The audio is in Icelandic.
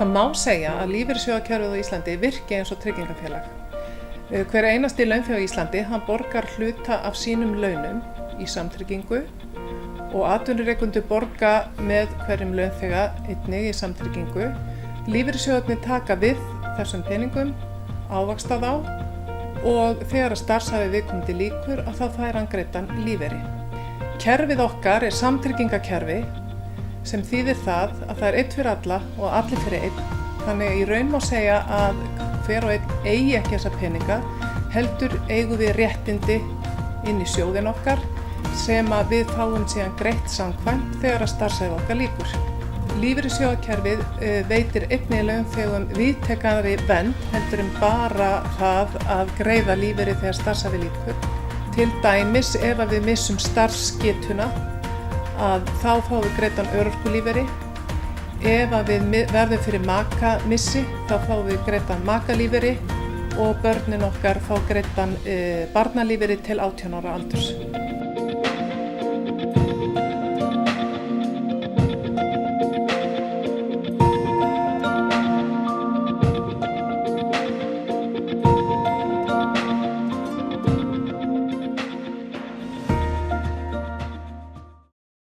Það má segja að lífeyrissjóðakerfið á Íslandi virki eins og tryggingafélag. Hver einasti launþegi á Íslandi, hann borgar hluta af sínum launum í samtryggingu og atvinnurekendur borga með hverjum launþega einnig í samtryggingu. Lífeyrissjóðarnir taka við þessum peningum, ávaxta þá og þegar starfsævi viðkomandi lýkur að þá fær hann greiddan lífeyri. Kerfið okkar er samtryggingakerfi sem þýðir það að það er einn fyrir alla og allir fyrir einn. Þannig í raun má segja að hver og einn eigi ekki þessa peninga, heldur eigum við réttindi inn í sjóðinn okkar sem að við fáum síðan greitt samkvæmt þegar að starfsævi okkar lýkur. Lífeyrissjóðakerfið veitir einnig launþegum víðtækari vernd heldur en bara það að greiða lífeyri þegar starfsævi lýkur. Til dæmis ef að við missum starfsgetuna að þá fáum við greiddan örorkulífeyri. Ef að við verðum fyrir makamissi þá fáum við greiddan makalífeyri og börnin okkar fá greiddan barnalífeyri til 18 ára aldurs.